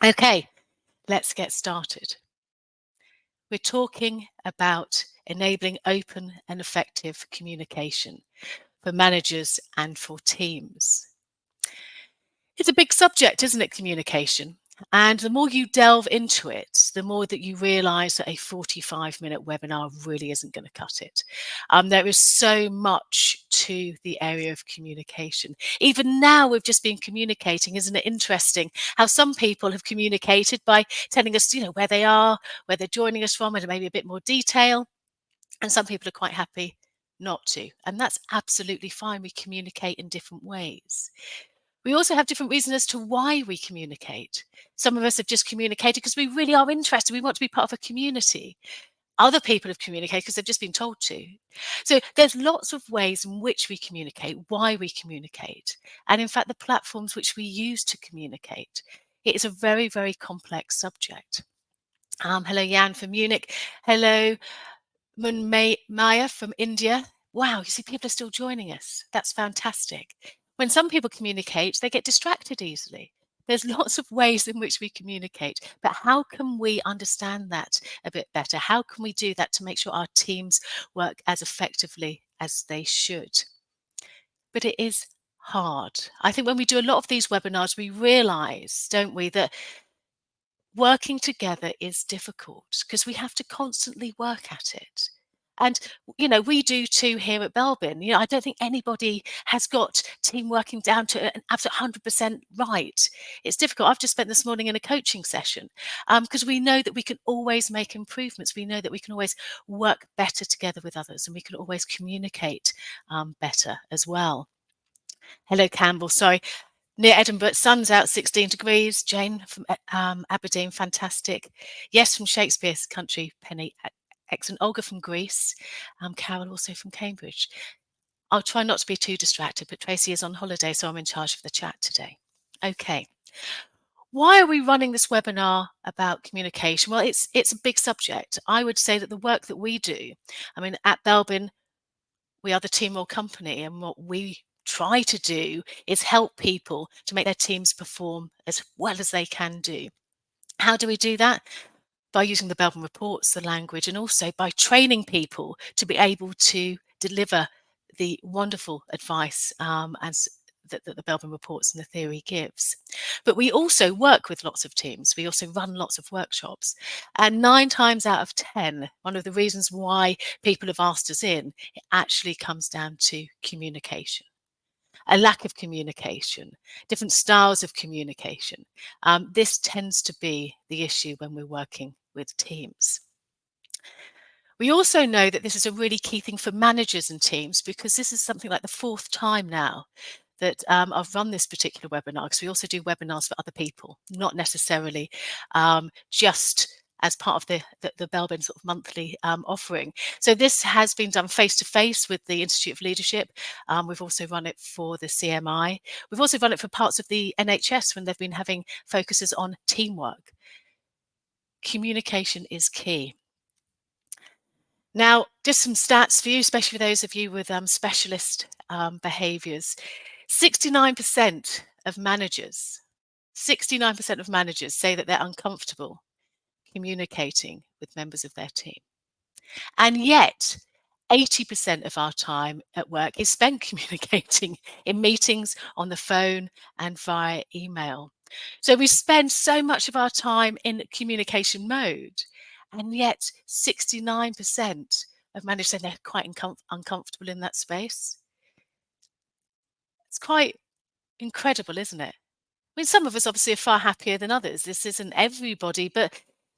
Okay, let's get started. We're talking about enabling open and effective communication for managers and for teams. It's a big subject, isn't it, communication? And the more you delve into it, the more that you realize that a 45-minute webinar really isn't going to cut it. There is so much to the area of communication. Even now, we've just been communicating. Isn't it interesting how some people have communicated by telling us, where they are, where they're joining us from, and maybe a bit more detail. And some people are quite happy not to. And that's absolutely fine. We communicate in different ways. We also have different reasons as to why we communicate. Some of us have just communicated because we really are interested. We want to be part of a community. Other people have communicated because they've just been told to. So there's lots of ways in which we communicate, why we communicate, and in fact, the platforms which we use to communicate. It is a very, very complex subject. Hello, Jan from Munich. Hello, Maya from India. Wow, you see, people are still joining us. That's fantastic. When some people communicate, they get distracted easily. There's lots of ways in which we communicate, but how can we understand that a bit better? How can we do that to make sure our teams work as effectively as they should? But it is hard. I think when we do a lot of these webinars, we realize, don't we, that working together is difficult because we have to constantly work at it. And, we do too here at Belbin. I don't think anybody has got team working down to an absolute 100% right. It's difficult. I've just spent this morning in a coaching session because we know that we can always make improvements. We know that we can always work better together with others, and we can always communicate better as well. Hello, Campbell. Sorry. Near Edinburgh, sun's out, 16 degrees. Jane from Aberdeen, fantastic. Yes, from Shakespeare's country, Penny, excellent. Olga from Greece. Carol also from Cambridge. I'll try not to be too distracted, but Tracy is on holiday, so I'm in charge of the chat today. Okay. Why are we running this webinar about communication? Well, it's a big subject. I would say that the work that we do, at Belbin, we are the team or company, and what we try to do is help people to make their teams perform as well as they can do. How do we do that? By using the Belbin reports, the language, and also by training people to be able to deliver the wonderful advice that the Belbin reports and the theory gives. But we also work with lots of teams. We also run lots of workshops. And 9 times out of 10, one of the reasons why people have asked us in, it actually comes down to communication. A lack of communication, different styles of communication. This tends to be the issue when we're working with teams. We also know that this is a really key thing for managers and teams, because this is something like the 4th time now that I've run this particular webinar, because we also do webinars for other people, not necessarily just as part of the Belbin sort of monthly offering. So this has been done face-to-face with the Institute of Leadership. We've also run it for the CMI. We've also run it for parts of the NHS when they've been having focuses on teamwork. Communication is key. Now, just some stats for you, especially for those of you with specialist behaviours. 69% of managers, 69% of managers say that they're uncomfortable communicating with members of their team. And yet, 80% of our time at work is spent communicating in meetings, on the phone, and via email. So we spend so much of our time in communication mode, and yet 69% of managers say they're quite uncomfortable in that space. It's quite incredible, isn't it? Some of us obviously are far happier than others. This isn't everybody, but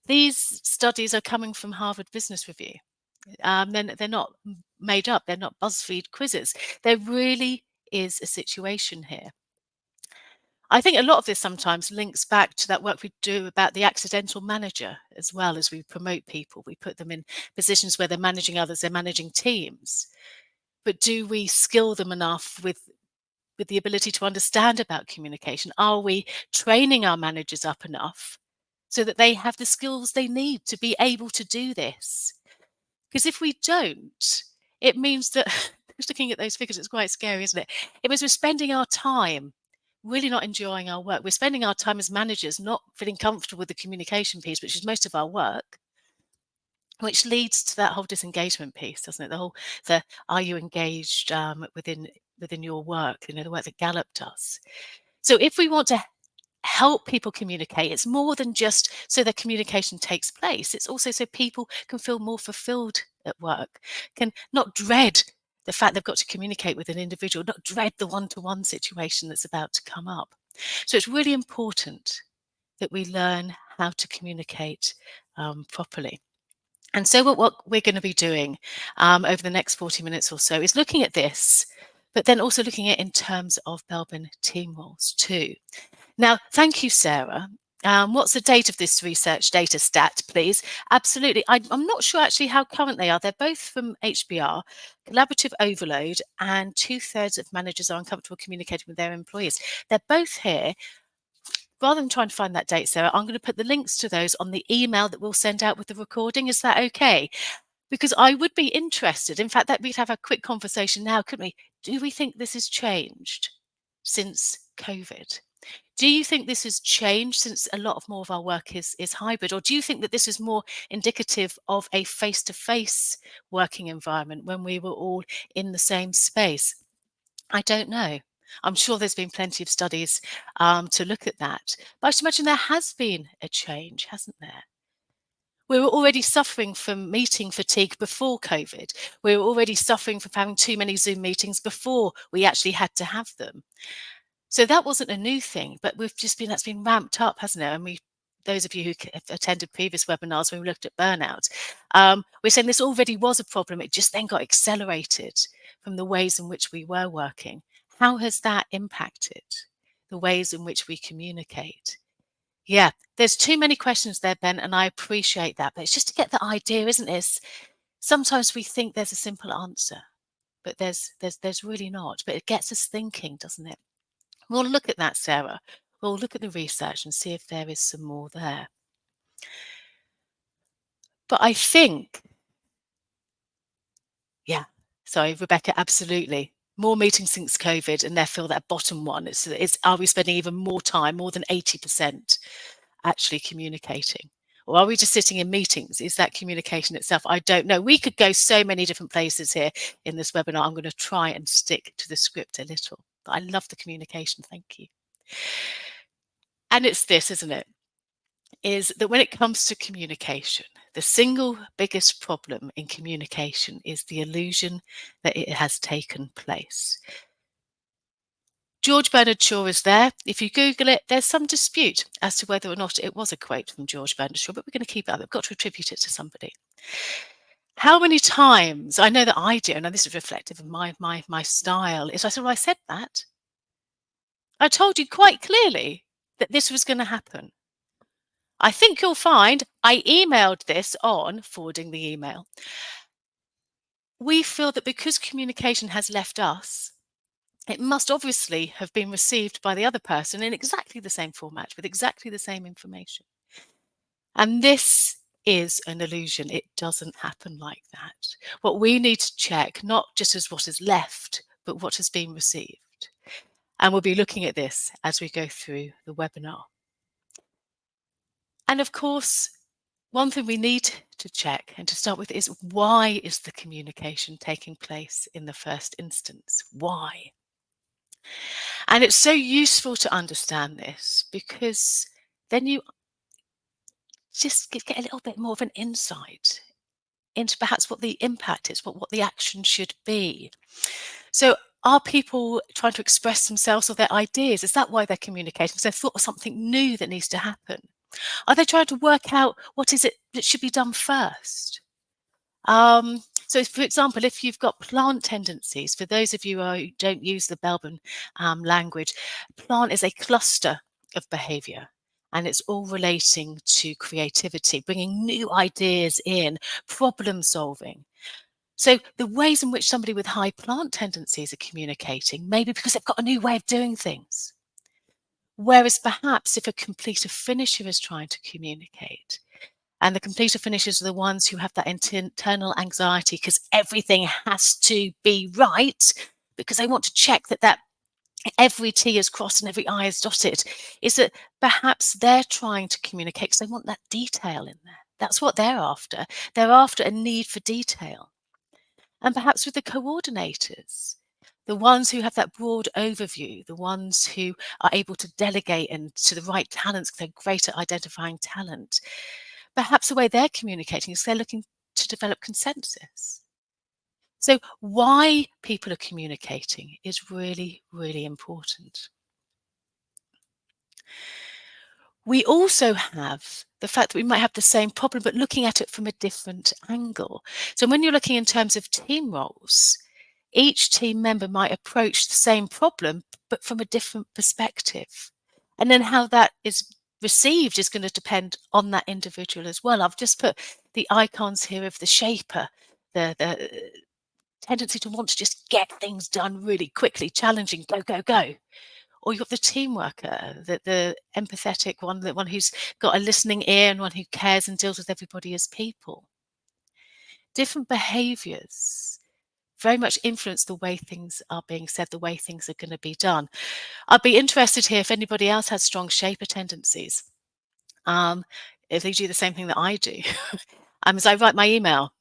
these studies are coming from Harvard Business Review. They're not made up. They're not BuzzFeed quizzes. There really is a situation here. I think a lot of this sometimes links back to that work we do about the accidental manager as well. As we promote people, we put them in positions where they're managing others, they're managing teams. But do we skill them enough with the ability to understand about communication? Are we training our managers up enough so that they have the skills they need to be able to do this? Because if we don't, it means that, just looking at those figures, it's quite scary, isn't it? It means we're spending our time really not enjoying our work. We're spending our time as managers not feeling comfortable with the communication piece, which is most of our work, which leads to that whole disengagement piece, doesn't it? The are you engaged within your work? You know, the work that Gallup does. So if we want to help people communicate, it's more than just so that communication takes place. It's also so people can feel more fulfilled at work, can not dread the fact they've got to communicate with an individual, not dread the one-to-one situation that's about to come up. So it's really important that we learn how to communicate properly. And so what we're going to be doing over the next 40 minutes or so is looking at this, but then also looking at it in terms of Belbin team roles too. Now, thank you, Sarah. What's the date of this research data stat, please? Absolutely. I'm not sure actually how current they are. They're both from HBR, Collaborative Overload, and 2/3 of managers are uncomfortable communicating with their employees. They're both here. Rather than trying to find that date, Sarah, I'm going to put the links to those on the email that we'll send out with the recording. Is that okay? Because I would be interested. In fact, that we'd have a quick conversation now, couldn't we? Do we think this has changed since COVID? Do you think this has changed since a lot of more of our work is hybrid? Or do you think that this is more indicative of a face-to-face working environment when we were all in the same space? I don't know. I'm sure there's been plenty of studies to look at that. But I should imagine there has been a change, hasn't there? We were already suffering from meeting fatigue before COVID. We were already suffering from having too many Zoom meetings before we actually had to have them. So that wasn't a new thing, but that's been ramped up, hasn't it? And those of you who have attended previous webinars when we looked at burnout, we're saying this already was a problem. It just then got accelerated from the ways in which we were working. How has that impacted the ways in which we communicate? Yeah, there's too many questions there, Ben, and I appreciate that. But it's just to get the idea, isn't it? Sometimes we think there's a simple answer, but there's really not. But it gets us thinking, doesn't it? We'll look at that, Sarah. We'll look at the research and see if there is some more there. But I think, yeah, sorry, Rebecca, absolutely. More meetings since COVID, and therefore that bottom one is are we spending even more time, more than 80%, actually communicating? Or are we just sitting in meetings? Is that communication itself? I don't know. We could go so many different places here in this webinar. I'm going to try and stick to the script a little. But I love the communication. Thank you. And it's this, isn't it? Is that when it comes to communication, the single biggest problem in communication is the illusion that it has taken place. George Bernard Shaw is there. If you Google it, there's some dispute as to whether or not it was a quote from George Bernard Shaw, but we're going to keep it up. We've got to attribute it to somebody. How many times, I know that I do, and this is reflective of my style, is I said, well, I said that. I told you quite clearly that this was going to happen. I think you'll find I emailed this on forwarding the email. We feel that because communication has left us, it must obviously have been received by the other person in exactly the same format with exactly the same information. And this is an illusion. It doesn't happen like that. What we need to check, not just as what is left, but what has been received. And we'll be looking at this as we go through the webinar. And of course, one thing we need to check and to start with is, why is the communication taking place in the first instance? Why? And it's so useful to understand this, because then you just get a little bit more of an insight into perhaps what the impact is, what the action should be. So are people trying to express themselves or their ideas? Is that why they're communicating? Because they've thought of something new that needs to happen? Are they trying to work out what is it that should be done first? So, for example, if you've got plant tendencies, for those of you who don't use the Belbin language, plant is a cluster of behavior, and it's all relating to creativity, bringing new ideas in, problem solving. So the ways in which somebody with high plant tendencies are communicating, maybe because they've got a new way of doing things. Whereas perhaps if a completer finisher is trying to communicate, and the completer finishers are the ones who have that internal anxiety because everything has to be right, because they want to check that every T is crossed and every I is dotted, is that perhaps they're trying to communicate because they want that detail in there. That's what they're after. They're after a need for detail. And perhaps with the coordinators, the ones who have that broad overview, the ones who are able to delegate and to the right talents, 'cause they're great at identifying talent. Perhaps the way they're communicating is they're looking to develop consensus. So why people are communicating is really, really important. We also have the fact that we might have the same problem, but looking at it from a different angle. So when you're looking in terms of team roles, each team member might approach the same problem, but from a different perspective. And then how that is received is going to depend on that individual as well. I've just put the icons here of the shaper, the tendency to want to just get things done really quickly, challenging, go, go, go. Or you've got the team worker, the empathetic one, the one who's got a listening ear and one who cares and deals with everybody as people. Different behaviors very much influence the way things are being said, the way things are going to be done. I'd be interested here if anybody else has strong shaper tendencies. If they do the same thing that I do. As I write my email,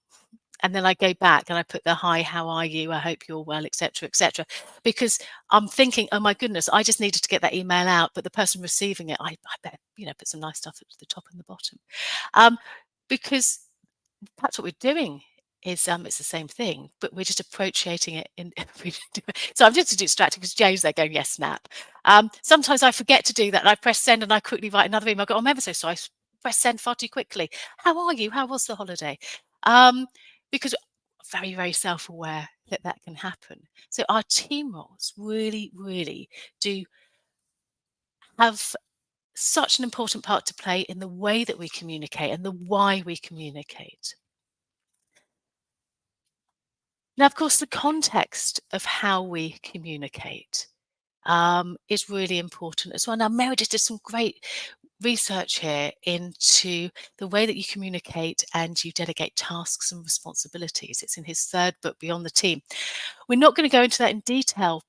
and then I go back and I put the hi, how are you? I hope you're well, etc., etc. Because I'm thinking, oh my goodness, I just needed to get that email out, but the person receiving it, I better, put some nice stuff at the top and the bottom, because perhaps what we're doing is it's the same thing, but we're just appropriating it in. So I'm just distracted because James there going, yes, snap. Sometimes I forget to do that, and I press send, and I quickly write another email. I go, oh, I'm ever so sorry. I press send far too quickly. How are you? How was the holiday? Because very, very self-aware that that can happen. So our team roles really, really do have such an important part to play in the way that we communicate and the why we communicate. Now, of course, the context of how we communicate is really important as well. Now, Meredith did some great research here into the way that you communicate and you delegate tasks and responsibilities. It's in his third book, Beyond the Team. We're not going to go into that in detail,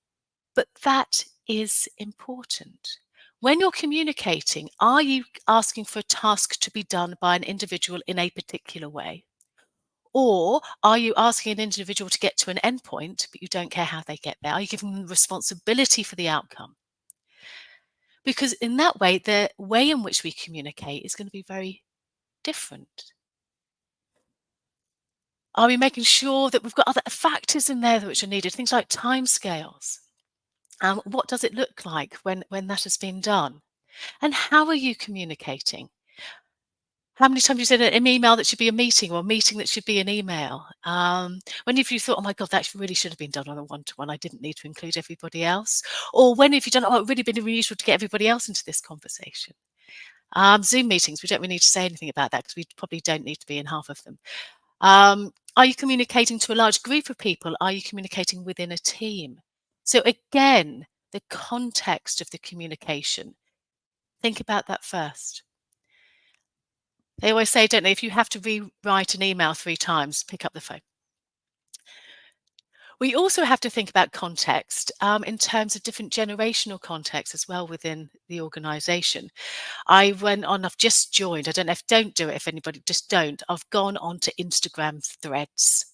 but that is important. When you're communicating, are you asking for a task to be done by an individual in a particular way? Or are you asking an individual to get to an endpoint, but you don't care how they get there? Are you giving them responsibility for the outcome? Because in that way, the way in which we communicate is going to be very different. Are we making sure that we've got other factors in there which are needed? Things like timescales. What does it look like when that has been done? And how are you communicating? How many times you said an email that should be a meeting or a meeting that should be an email? When have you thought, oh my God, that really should have been done on a one-to-one. I didn't need to include everybody else. Or when have you done, oh, it really been really useful to get everybody else into this conversation? Zoom meetings, we don't really need to say anything about that because we probably don't need to be in half of them. Are you communicating to a large group of people? Are you communicating within a team? So again, the context of the communication. Think about that first. They always say, don't they, if you have to rewrite an email 3 times, pick up the phone. We also have to think about context in terms of different generational contexts as well within the organization. I went on, I've just joined, I don't know if, don't do it if anybody, just don't. I've gone on to Instagram threads.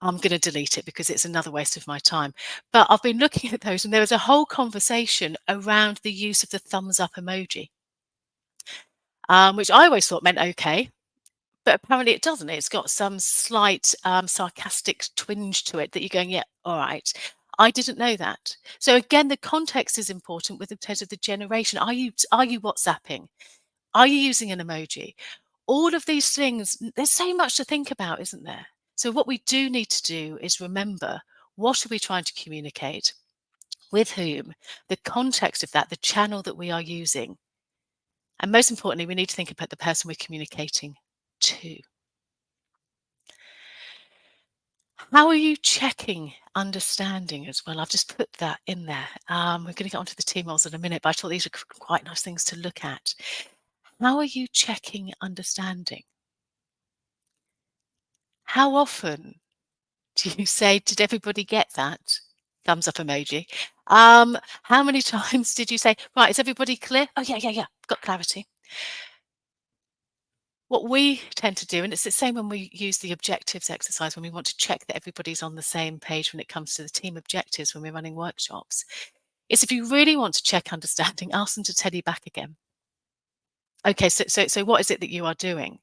I'm going to delete it because it's another waste of my time. But I've been looking at those and there was a whole conversation around the use of the thumbs up emoji, which I always thought meant okay. But apparently it doesn't. It's got some slight sarcastic twinge to it that you're going, yeah, all right. I didn't know that. So again, the context is important with in terms of the generation. Are you WhatsApping? Are you using an emoji? All of these things, there's so much to think about, isn't there? So what we do need to do is remember, what are we trying to communicate? With whom? The context of that, the channel that we are using. And most importantly, we need to think about the person we're communicating to. How are you checking understanding as well? I've just put that in there. We're going to get onto the team roles in a minute, but I thought these are quite nice things to look at. How are you checking understanding? How often do you say, did everybody get that? Thumbs up emoji. How many times did you say, right, is everybody clear? Oh, yeah, yeah, yeah, got clarity. What we tend to do, and it's the same when we use the objectives exercise, when we want to check that everybody's on the same page when it comes to the team objectives when we're running workshops, is if you really want to check understanding, ask them to tell you back again. Okay, so what is it that you are doing?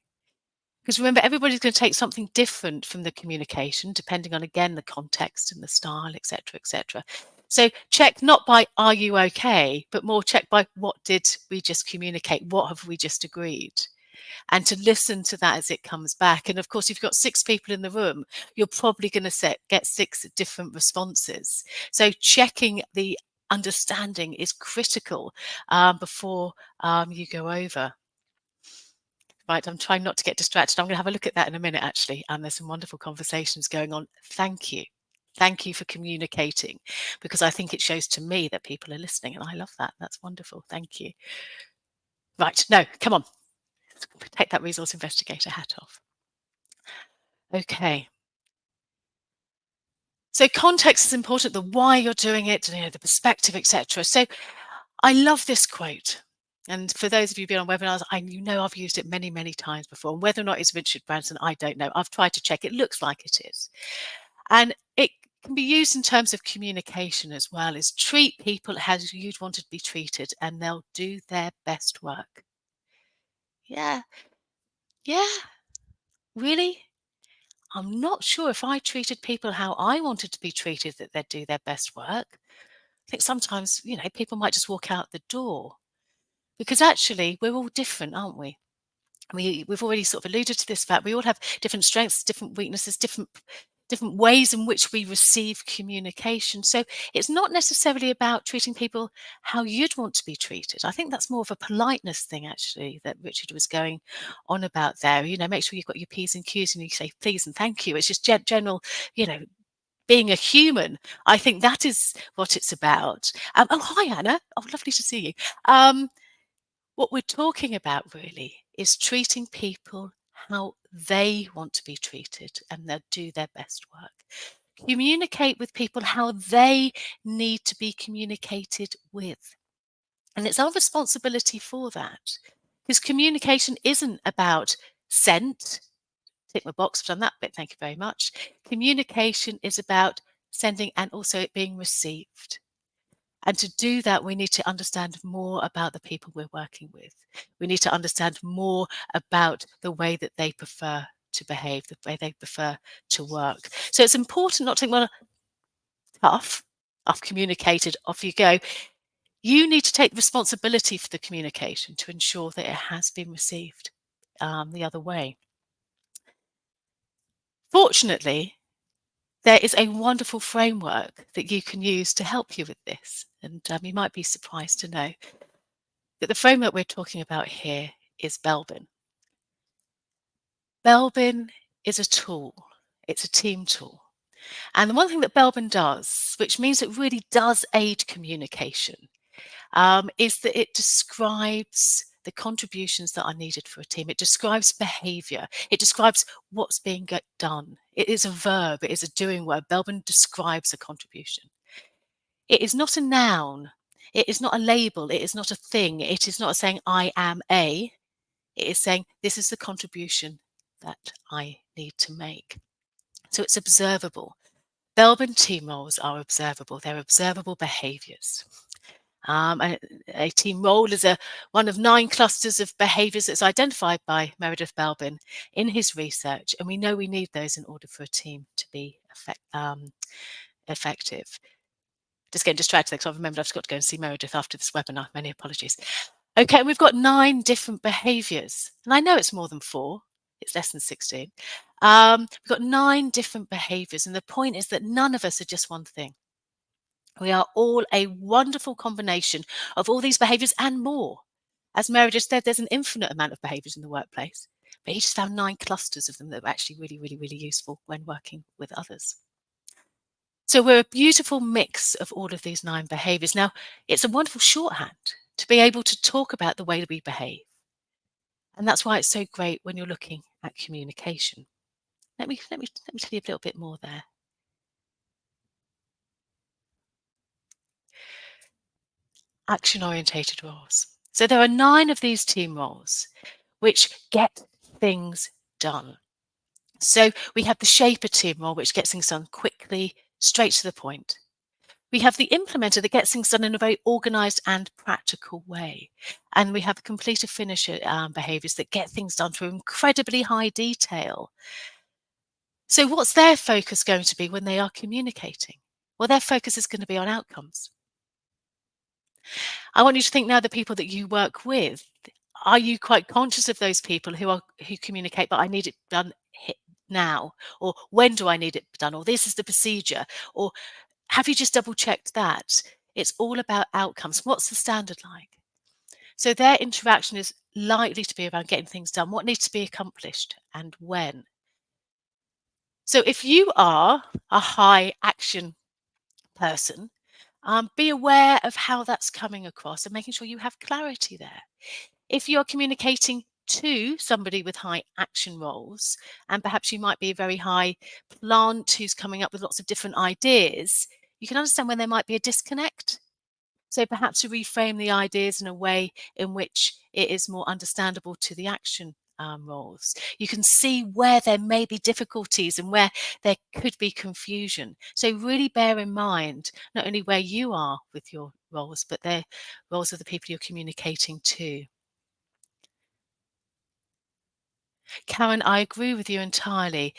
Because remember, everybody's going to take something different from the communication, depending on, again, the context and the style, etc., etc. So check not by are you okay, but more check by what did we just communicate? What have we just agreed? And to listen to that as it comes back. And of course, if you've got 6 people in the room, you're probably going to get 6 different responses. So checking the understanding is critical before you go over. Right, I'm trying not to get distracted. I'm going to have a look at that in a minute, actually. And there's some wonderful conversations going on. Thank you. Thank you for communicating, because I think it shows to me that people are listening, and I love that. That's wonderful. Thank you. Right, no, come on. Take that resource investigator hat off. Okay. So context is important, the why you're doing it, the perspective, etc. So I love this quote. And for those of you who've been on webinars, I've used it many, many times before. And whether or not it's Richard Branson, I don't know. I've tried to check. It looks like it is. And it can be used in terms of communication as well, is treat people as you'd want to be treated, and they'll do their best work. Yeah. Yeah. Really? I'm not sure if I treated people how I wanted to be treated that they'd do their best work. I think sometimes, people might just walk out the door, because actually we're all different, aren't we? We've already sort of alluded to this fact. We all have different strengths, different weaknesses, different ways in which we receive communication. So it's not necessarily about treating people how you'd want to be treated. I think that's more of a politeness thing, actually, that Richard was going on about there. Make sure you've got your P's and Q's and you say please and thank you. It's just general, being a human. I think that is what it's about. Oh, hi, Anna. Oh, lovely to see you. What we're talking about really is treating people how they want to be treated, and they'll do their best work. Communicate with people how they need to be communicated with. And it's our responsibility for that, because communication isn't about sent. Tick my box, I've done that bit, thank you very much. Communication is about sending and also it being received. And to do that, we need to understand more about the people we're working with. We need to understand more about the way that they prefer to behave, the way they prefer to work. So it's important not to think, well, tough, I've communicated, off you go. You need to take responsibility for the communication to ensure that it has been received the other way. Fortunately, there is a wonderful framework that you can use to help you with this. And you might be surprised to know that the framework we're talking about here is Belbin. Belbin is a tool. It's a team tool. And the one thing that Belbin does, which means it really does aid communication, is that it describes the contributions that are needed for a team. It describes behavior. It describes what's being done. It is a verb. It is a doing word. Belbin describes a contribution. It is not a noun. It is not a label. It is not a thing. It is not saying I am a. It is saying this is the contribution that I need to make. So it's observable. Belbin team roles are observable. They're observable behaviors. A team role is one of 9 clusters of behaviors that's identified by Meredith Belbin in his research, and we know we need those in order for a team to be effective. Just getting distracted because I've remembered I've got to go and see Meredith after this webinar. Many apologies. Okay, we've got 9 different behaviors, and I know it's more than 4. It's less than 16. We've got 9 different behaviors, and the point is that none of us are just one thing. We are all a wonderful combination of all these behaviors and more. As Meredith said, there's an infinite amount of behaviors in the workplace, but he just found 9 clusters of them that were actually really, really, really useful when working with others. So we're a beautiful mix of all of these 9 behaviors. Now, it's a wonderful shorthand to be able to talk about the way that we behave. And that's why it's so great when you're looking at communication. Let me tell you a little bit more there. action-orientated roles. So there are 9 of these team roles which get things done. So we have the shaper team role, which gets things done quickly, straight to the point. We have the implementer that gets things done in a very organized and practical way. And we have the completer finisher behaviors that get things done to incredibly high detail. So what's their focus going to be when they are communicating? Well, their focus is going to be on outcomes. I want you to think now the people that you work with. Are you quite conscious of those people who communicate, but I need it done now? Or when do I need it done? Or this is the procedure? Or have you just double checked that? It's all about outcomes. What's the standard like? So their interaction is likely to be around getting things done, what needs to be accomplished and when. So if you are a high action person, be aware of how that's coming across and making sure you have clarity there. If you're communicating to somebody with high action roles, and perhaps you might be a very high plant who's coming up with lots of different ideas, you can understand when there might be a disconnect. So perhaps to reframe the ideas in a way in which it is more understandable to the action roles. You can see where there may be difficulties and where there could be confusion. So really bear in mind not only where you are with your roles, but the roles of the people you're communicating to. Karen, I agree with you entirely.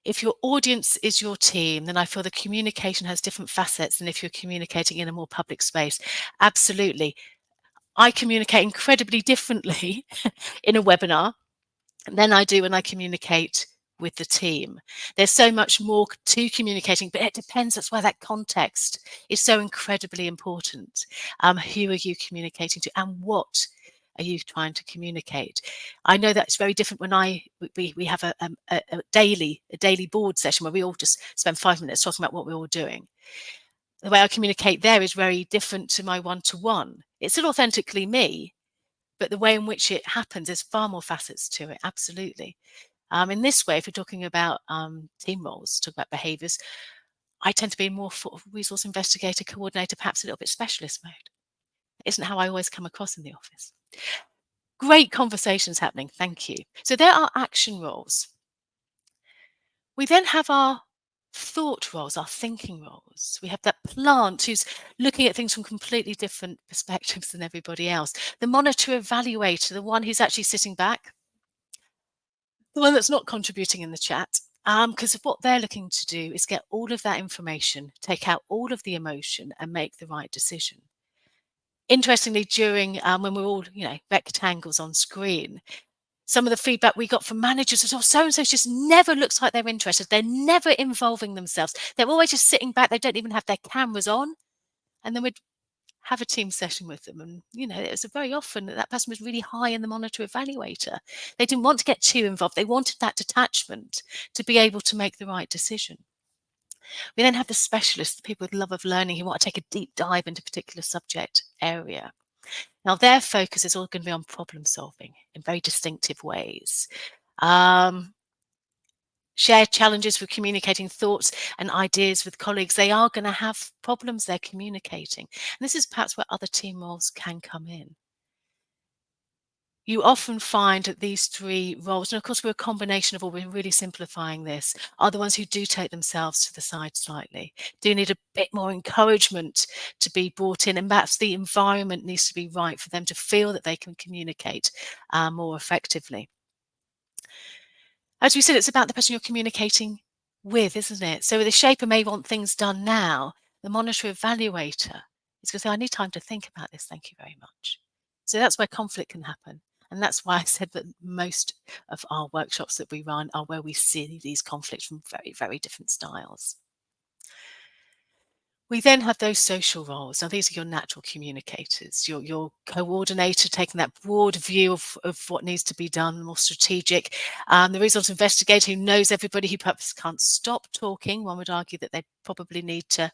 If your audience is your team, then I feel the communication has different facets than if you're communicating in a more public space. Absolutely. I communicate incredibly differently in a webinar than I do when I communicate with the team. There's so much more to communicating, but it depends. That's why that context is so incredibly important. Who are you communicating to, and what are you trying to communicate? I know that's very different when we have a daily board session where we all just spend 5 minutes talking about what we're all doing. The way I communicate there is very different to my one-to-one. It's still authentically me, but the way in which it happens, there's far more facets to it. Absolutely. In this way, if you're talking about team roles, talk about behaviours, I tend to be more resource investigator, coordinator, perhaps a little bit specialist mode. It isn't how I always come across in the office. Great conversations happening. Thank you. So there are action roles. We then have our thought roles, our thinking roles. We have that plant who's looking at things from completely different perspectives than everybody else. The monitor evaluator, the one who's actually sitting back, the one that's not contributing in the chat. Because what they're looking to do is get all of that information, take out all of the emotion and make the right decision. Interestingly, during when we're all, rectangles on screen, some of the feedback we got from managers was, oh, so-and-so just never looks like they're interested. They're never involving themselves. They're always just sitting back. They don't even have their cameras on. And then we'd have a team session with them. And, it was very often that person was really high in the monitor evaluator. They didn't want to get too involved. They wanted that detachment to be able to make the right decision. We then have the specialists, the people with love of learning who want to take a deep dive into a particular subject area. Now, their focus is all going to be on problem solving in very distinctive ways. Shared challenges for communicating thoughts and ideas with colleagues. They are going to have problems they're communicating. And this is perhaps where other team roles can come in. You often find that these 3 roles, and of course we're a combination of all, we're really simplifying this, are the ones who do take themselves to the side slightly, do need a bit more encouragement to be brought in, and perhaps the environment needs to be right for them to feel that they can communicate more effectively. As we said, it's about the person you're communicating with, isn't it? So the shaper may want things done now. The monitor evaluator is going to say, I need time to think about this. Thank you very much. So that's where conflict can happen. And that's why I said that most of our workshops that we run are where we see these conflicts from very, very different styles. We then have those social roles. Now, these are your natural communicators, your coordinator, taking that broad view of what needs to be done, more strategic. The resource investigator who knows everybody, who perhaps can't stop talking. One would argue that they probably need to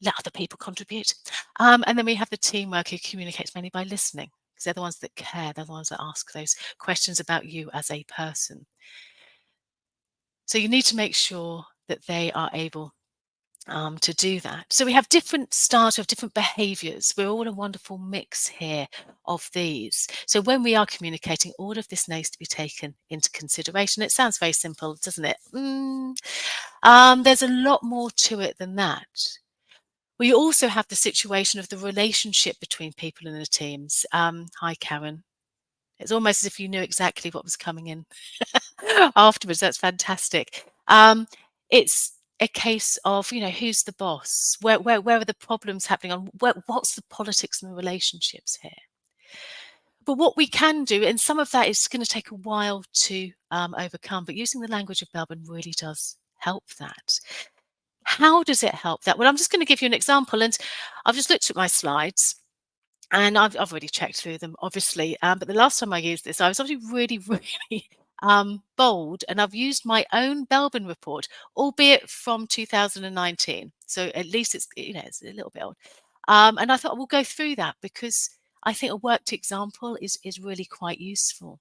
let other people contribute. And then we have the team worker who communicates mainly by listening, because they're the ones that care. They're the ones that ask those questions about you as a person. So you need to make sure that they are able to do that. So we have different styles, we have different behaviours. We're all a wonderful mix here of these. So when we are communicating, all of this needs to be taken into consideration. It sounds very simple, doesn't it? There's a lot more to it than that. We also have the situation of the relationship between people in the teams. Hi, Karen. It's almost as if you knew exactly what was coming in afterwards. That's fantastic. It's a case of, who's the boss? Where are the problems happening on? What's the politics and the relationships here? But what we can do, and some of that is going to take a while to overcome, but using the language of Belbin really does help that. How does it help that? Well, I'm just going to give you an example, and I've just looked at my slides. And I've already checked through them, obviously. But the last time I used this, I was obviously really, really bold. And I've used my own Belbin report, albeit from 2019. So at least it's a little bit old. And I thought we'll go through that because I think a worked example is really quite useful.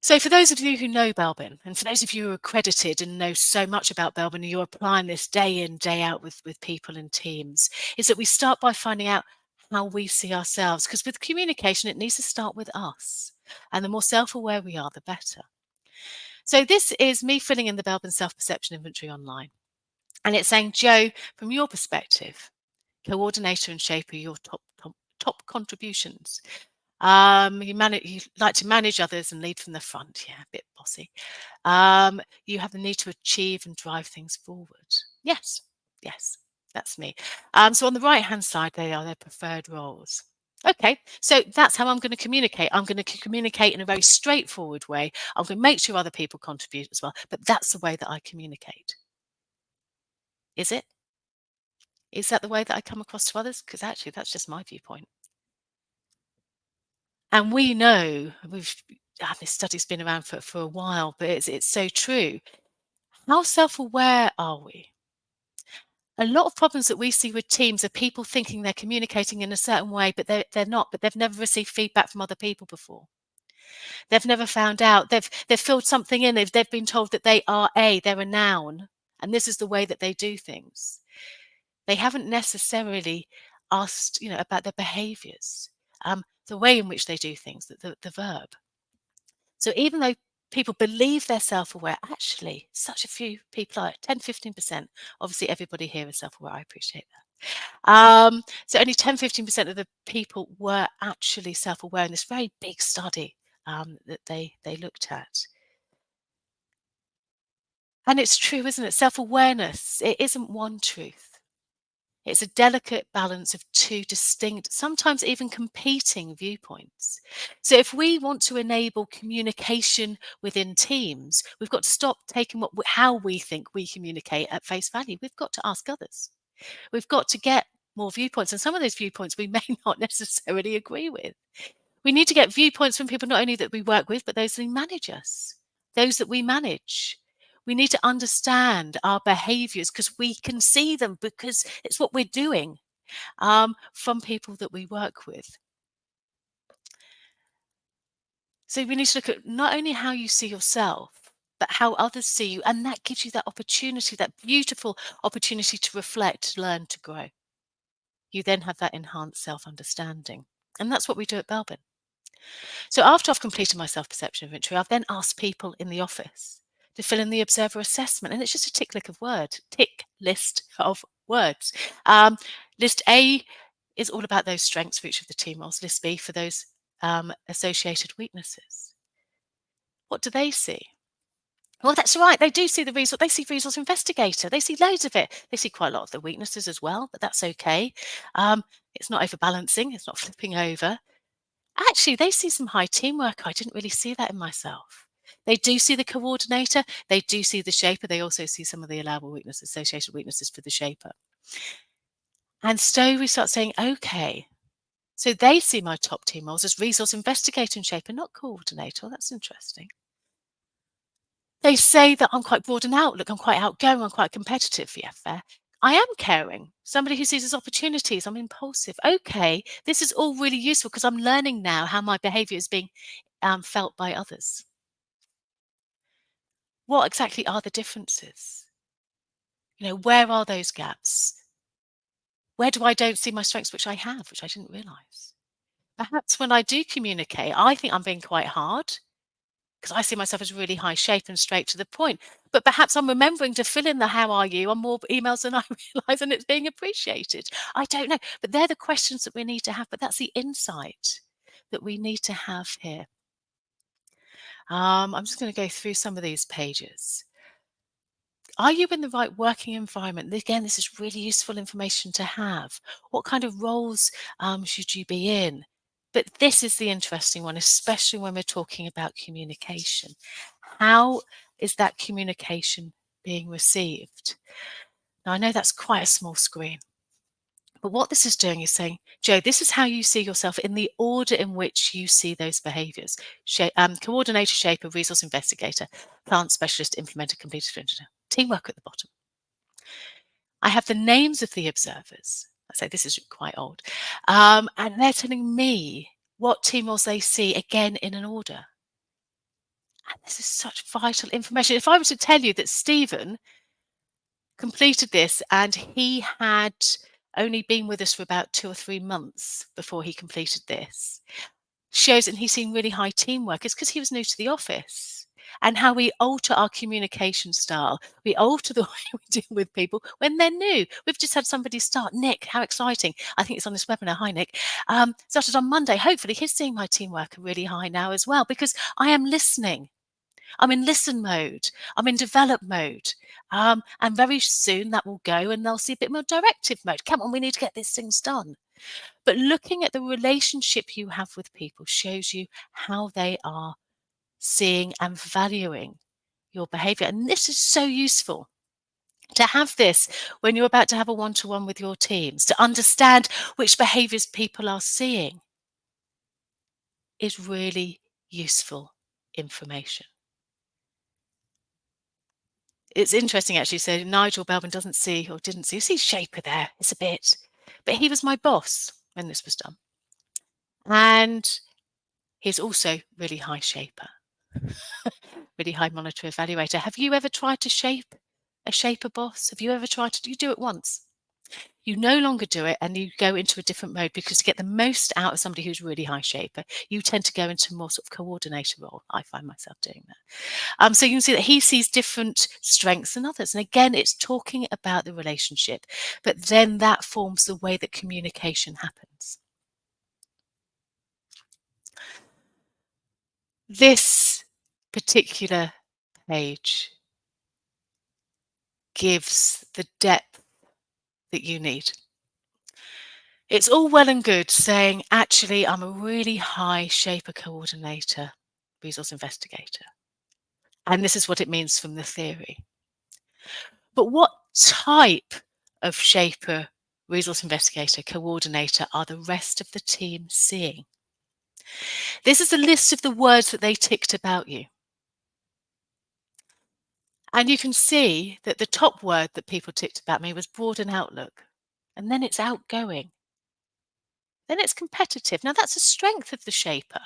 So for those of you who know Belbin, and for those of you who are accredited and know so much about Belbin, and you're applying this day in, day out with people and teams, is that we start by finding out how we see ourselves. Because with communication, it needs to start with us. And the more self-aware we are, the better. So this is me filling in the Belbin self-perception inventory online. And it's saying, Jo, from your perspective, coordinator and shaper, your top contributions. You like to manage others and lead from the front. Yeah, a bit bossy. You have the need to achieve and drive things forward. Yes, that's me. So on the right-hand side, they are their preferred roles. Okay, so that's how I'm going to communicate. I'm going to communicate in a very straightforward way. I'm going to make sure other people contribute as well, but that's the way that I communicate. Is it? Is that the way that I come across to others? Because actually, that's just my viewpoint. And we know, this study's been around for a while, but it's so true. How self-aware are we? A lot of problems that we see with teams are people thinking they're communicating in a certain way, but they're not, but they've never received feedback from other people before. They've never found out. They've filled something in. They've been told that they're a noun, and this is the way that they do things. They haven't necessarily asked, about their behaviors, the way in which they do things, the verb. So even though people believe they're self-aware, actually, such a few people are, 10, 15%. Obviously, everybody here is self-aware. I appreciate that. So only 10, 15% of the people were actually self-aware in this very big study that they looked at. And it's true, isn't it? Self-awareness, it isn't one truth. It's a delicate balance of two distinct, sometimes even competing viewpoints. So if we want to enable communication within teams, we've got to stop taking how we think we communicate at face value. We've got to ask others. We've got to get more viewpoints. And some of those viewpoints we may not necessarily agree with. We need to get viewpoints from people not only that we work with, but those who manage us, those that we manage. We need to understand our behaviors because we can see them because it's what we're doing from people that we work with. So we need to look at not only how you see yourself, but how others see you. And that gives you that opportunity, that beautiful opportunity to reflect, learn, to grow. You then have that enhanced self-understanding. And that's what we do at Belbin. So after I've completed my self-perception inventory, I've then asked people in the office to fill in the observer assessment. And it's just a tick list of words. List A is all about those strengths for each of the team roles. List B for those associated weaknesses. What do they see? Well, that's right. They do see the resource. They see resource investigator. They see loads of it. They see quite a lot of the weaknesses as well, but that's okay. It's not overbalancing. It's not flipping over. Actually, they see some high teamwork. I didn't really see that in myself. They do see the coordinator. They do see the shaper. They also see some of the allowable weaknesses, associated weaknesses for the shaper. And so we start saying, okay, so they see my top team roles as resource investigator and shaper, not coordinator. That's interesting. They say that I'm quite broad in outlook. I'm quite outgoing. I'm quite competitive. Yeah, fair. I am caring. Somebody who sees as opportunities. I'm impulsive. Okay, this is all really useful because I'm learning now how my behavior is being felt by others. What exactly are the differences? Where are those gaps? Where do I don't see my strengths, which I have, which I didn't realize? Perhaps when I do communicate, I think I'm being quite hard because I see myself as really high shape and straight to the point. But perhaps I'm remembering to fill in the how are you on more emails than I realize, and it's being appreciated. I don't know. But they're the questions that we need to have. But that's the insight that we need to have here. I'm just going to go through some of these pages. Are you in the right working environment? Again, this is really useful information to have. What kind of roles should you be in? But this is the interesting one, especially when we're talking about communication. How is that communication being received? Now, I know that's quite a small screen, but what this is doing is saying, Jo, this is how you see yourself in the order in which you see those behaviors. Coordinator, shaper, resource investigator, plant specialist, implementer, completer, teamwork at the bottom. I have the names of the observers. I say this is quite old. And they're telling me what team roles they see, again, in an order. And this is such vital information. If I were to tell you that Stephen completed this and he had only been with us for about 2 or 3 months before he completed this, shows that he's seen really high teamwork. It's because he was new to the office. And how we alter our communication style. We alter the way we deal with people when they're new. We've just had somebody start. Nick, how exciting. I think it's on this webinar. Hi, Nick. Started on Monday. Hopefully he's seeing my teamwork really high now as well, because I am listening. I'm in listen mode. I'm in develop mode. And very soon that will go and they'll see a bit more directive mode. Come on, we need to get these things done. But looking at the relationship you have with people shows you how they are seeing and valuing your behavior. And this is so useful to have this when you're about to have a one-to-one with your teams, to understand which behaviors people are seeing is really useful information. It's interesting, actually. So Nigel Belbin didn't see, you see shaper there? It's a bit. But he was my boss when this was done. And he's also really high shaper, really high monitor evaluator. Have you ever tried to shape a shaper boss? Have you ever tried to, you do it once? You no longer do it and you go into a different mode, because to get the most out of somebody who's really high shaper, you tend to go into more sort of coordinator role. I find myself doing that. So you can see that he sees different strengths than others. And again, it's talking about the relationship, but then that forms the way that communication happens. This particular page gives the depth that you need. It's all well and good saying, actually, I'm a really high shaper coordinator, resource investigator. And this is what it means from the theory. But what type of shaper, resource investigator, coordinator are the rest of the team seeing? This is a list of the words that they ticked about you. And you can see that the top word that people ticked about me was broad and outlook. And then it's outgoing. Then it's competitive. Now, that's a strength of the shaper.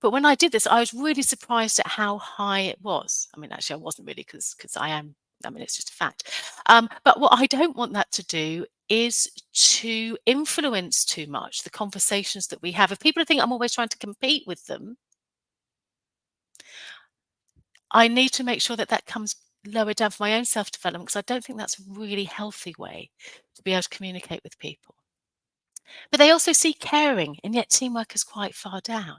But when I did this, I was really surprised at how high it was. I mean, actually, I wasn't really, because it's just a fact. But what I don't want that to do is to influence too much the conversations that we have. If people think I'm always trying to compete with them, I need to make sure that that comes lower down for my own self-development, because I don't think that's a really healthy way to be able to communicate with people. But they also see caring, and yet teamwork is quite far down.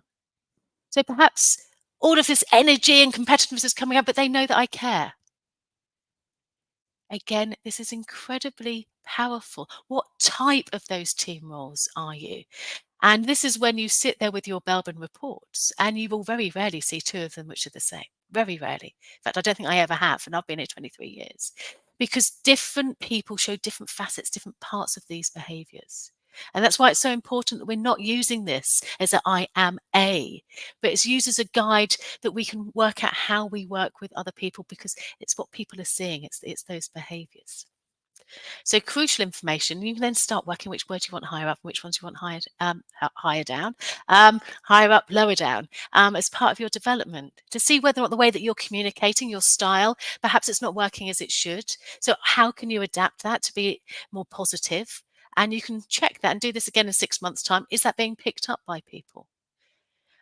So perhaps all of this energy and competitiveness is coming up, but they know that I care. Again, this is incredibly powerful. What type of those team roles are you? And this is when you sit there with your Belbin reports, and you will very rarely see two of them which are the same. Very rarely. In fact, I don't think I ever have, and I've been here 23 years. Because different people show different facets, different parts of these behaviors. And that's why it's so important that we're not using this as a I am a, but it's used as a guide that we can work out how we work with other people, because it's what people are seeing. It's those behaviors. So crucial information, you can then start working which words you want higher up, which ones you want higher down, higher up, lower down, as part of your development to see whether or not the way that you're communicating, your style, perhaps it's not working as it should. So how can you adapt that to be more positive? And you can check that and do this again in 6 months' time. Is that being picked up by people?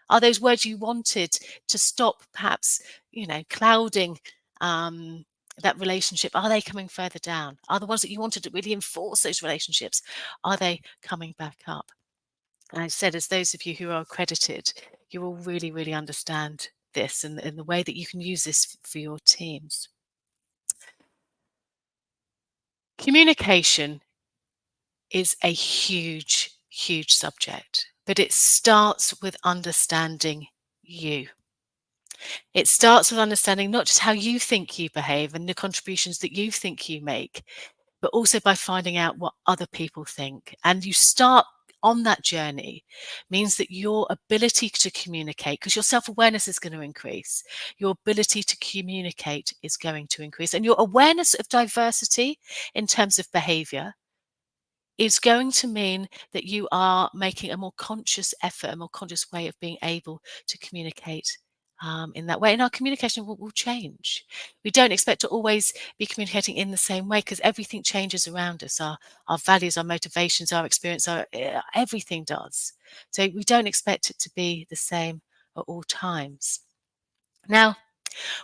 Are those words you wanted to stop perhaps, clouding that relationship? Are they coming further down? Are the ones that you wanted to really enforce those relationships? Are they coming back up? And I said, as those of you who are accredited, you will really, really understand this and the way that you can use this for your teams. Communication is a huge, huge subject, but it starts with understanding you. It starts with understanding not just how you think you behave and the contributions that you think you make, but also by finding out what other people think. And you start on that journey means that your ability to communicate, because your self-awareness is going to increase, your ability to communicate is going to increase, and your awareness of diversity in terms of behavior is going to mean that you are making a more conscious effort, a more conscious way of being able to communicate in that way. And our communication will change. We don't expect to always be communicating in the same way because everything changes around us. Our values, our motivations, our experience, everything does. So we don't expect it to be the same at all times. Now,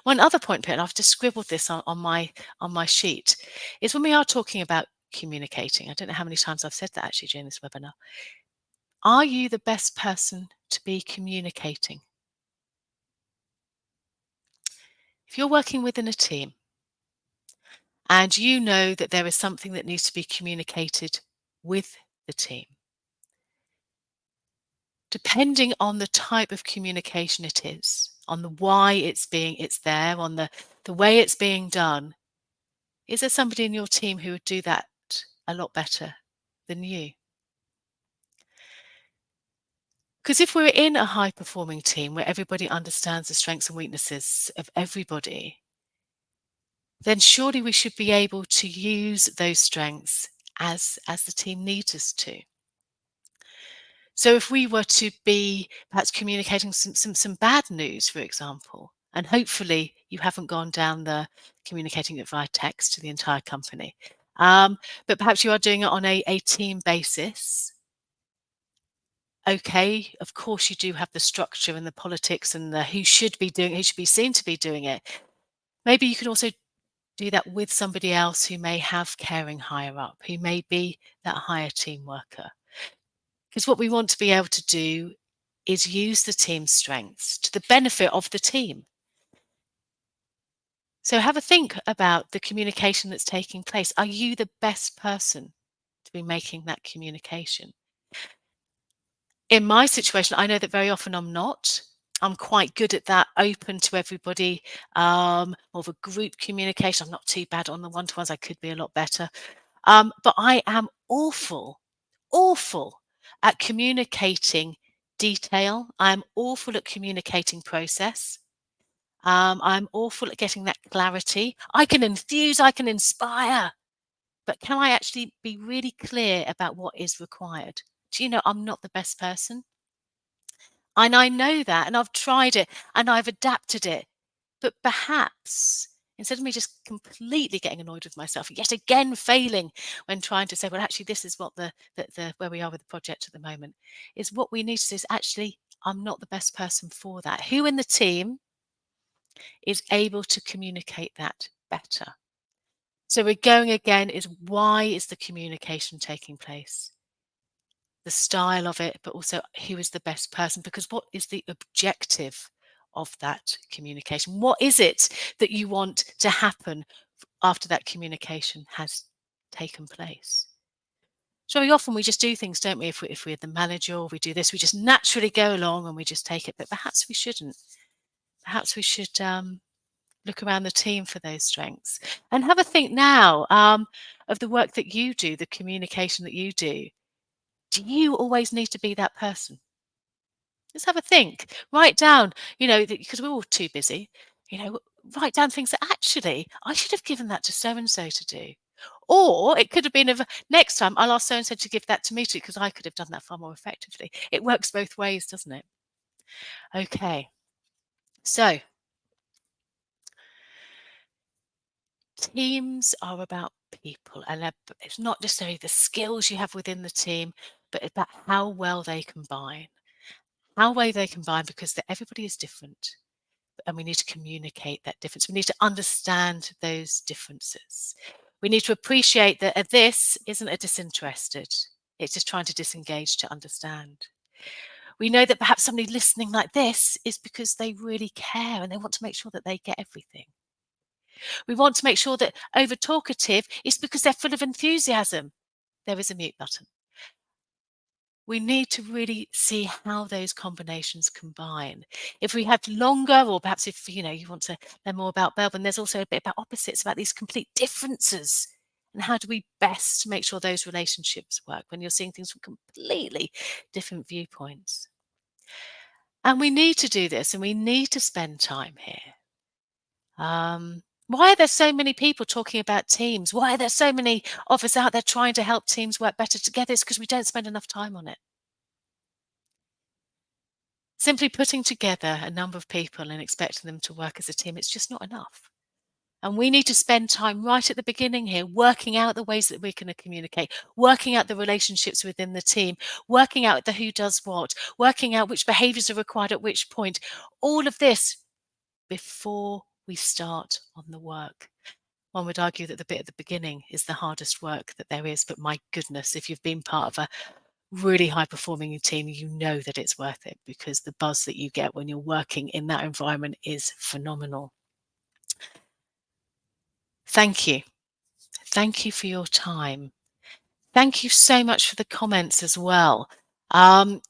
one other point, and I've just scribbled this on my sheet, is when we are talking about communicating. I don't know how many times I've said that actually during this webinar. Are you the best person to be communicating? If you're working within a team and you know that there is something that needs to be communicated with the team, depending on the type of communication it is, on the why it's there, on the way it's being done, is there somebody in your team who would do that a lot better than you? Because if we're in a high performing team where everybody understands the strengths and weaknesses of everybody, then surely we should be able to use those strengths as the team needs us to. So if we were to be perhaps communicating some bad news, for example, and hopefully you haven't gone down the communicating it via text to the entire company, but perhaps you are doing it on a team basis. Okay, of course you do have the structure and the politics and the who should be seen to be doing it. Maybe you can also do that with somebody else who may have caring higher up, who may be that higher team worker. Because what we want to be able to do is use the team's strengths to the benefit of the team. So have a think about the communication that's taking place. Are you the best person to be making that communication? In my situation, I know that very often I'm not. I'm quite good at that, open to everybody, more of a group communication. I'm not too bad on the one-to-ones. I could be a lot better. But I am awful at communicating detail. I'm awful at communicating process. I'm awful at getting that clarity. I can enthuse, I can inspire, but can I actually be really clear about what is required? Do you know I'm not the best person? And I know that, and I've tried it and I've adapted it. But perhaps instead of me just completely getting annoyed with myself, yet again failing when trying to say, well, actually, this is what the where we are with the project at the moment, is what we need to do is actually, I'm not the best person for that. Who in the team is able to communicate that better? So we're going again is why is the communication taking place? The style of it, but also who is the best person, because what is the objective of that communication? What is it that you want to happen after that communication has taken place? So very often we just do things, don't we? If we're the manager or we do this, we just naturally go along and we just take it. But perhaps we shouldn't. Perhaps we should look around the team for those strengths and have a think now of the work that you do, the communication that you do. Do you always need to be that person? Let's have a think. Write down, because we're all too busy, write down things that actually I should have given that to so and so to do. Or it could have been next time I'll ask so-and-so to give that to me too, because I could have done that far more effectively. It works both ways, doesn't it? Okay. So teams are about people, and it's not necessarily the skills you have within the team, but about how well they combine. How well they combine, because everybody is different, and we need to communicate that difference. We need to understand those differences. We need to appreciate that this isn't a disinterested. It's just trying to disengage to understand. We know that perhaps somebody listening like this is because they really care and they want to make sure that they get everything. We want to make sure that over talkative is because they're full of enthusiasm. There is a mute button. We need to really see how those combinations combine. If we have longer, or perhaps if you want to learn more about Belbin, there's also a bit about opposites, about these complete differences. And how do we best make sure those relationships work when you're seeing things from completely different viewpoints? And we need to do this, and we need to spend time here. Why are there so many people talking about teams? Why are there so many of us out there trying to help teams work better together? It's because we don't spend enough time on it. Simply putting together a number of people and expecting them to work as a team, it's just not enough. And we need to spend time right at the beginning here, working out the ways that we're going to communicate, working out the relationships within the team, working out the who does what, working out which behaviors are required at which point. All of this before we start on the work. One would argue that the bit at the beginning is the hardest work that there is, but my goodness, if you've been part of a really high performing team, you know that it's worth it, because the buzz that you get when you're working in that environment is phenomenal. Thank you. Thank you for your time. Thank you so much for the comments as well.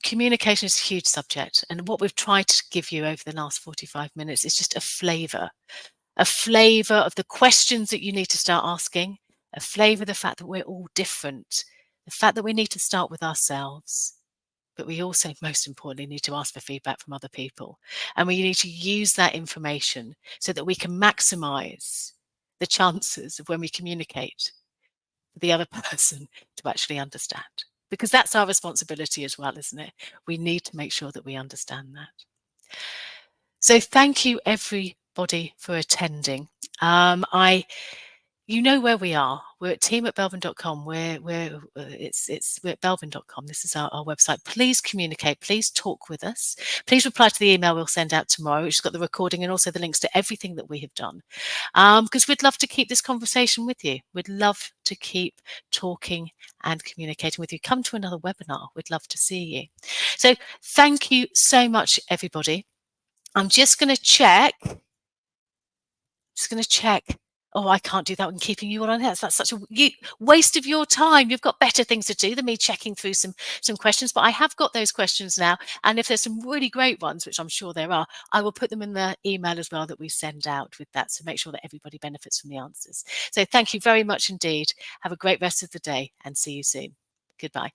Communication is a huge subject, and what we've tried to give you over the last 45 minutes is just a flavour of the questions that you need to start asking, a flavour of the fact that we're all different, the fact that we need to start with ourselves, but we also, most importantly, need to ask for feedback from other people. And we need to use that information so that we can maximise the chances of when we communicate for the other person to actually understand. Because that's our responsibility as well, isn't it? We need to make sure that we understand that. So thank you, everybody, for attending. You know where we are. We're at team@belbin.com. We're at belbin.com. This is our website. Please communicate. Please talk with us. Please reply to the email we'll send out tomorrow, which has got the recording and also the links to everything that we have done. Because we'd love to keep this conversation with you. We'd love to keep talking and communicating with you. Come to another webinar. We'd love to see you. So thank you so much, everybody. I'm just going to check. Oh, I can't do that one, keeping you on. That's such a waste of your time. You've got better things to do than me checking through some questions. But I have got those questions now. And if there's some really great ones, which I'm sure there are, I will put them in the email as well that we send out with that. So make sure that everybody benefits from the answers. So thank you very much indeed. Have a great rest of the day and see you soon. Goodbye.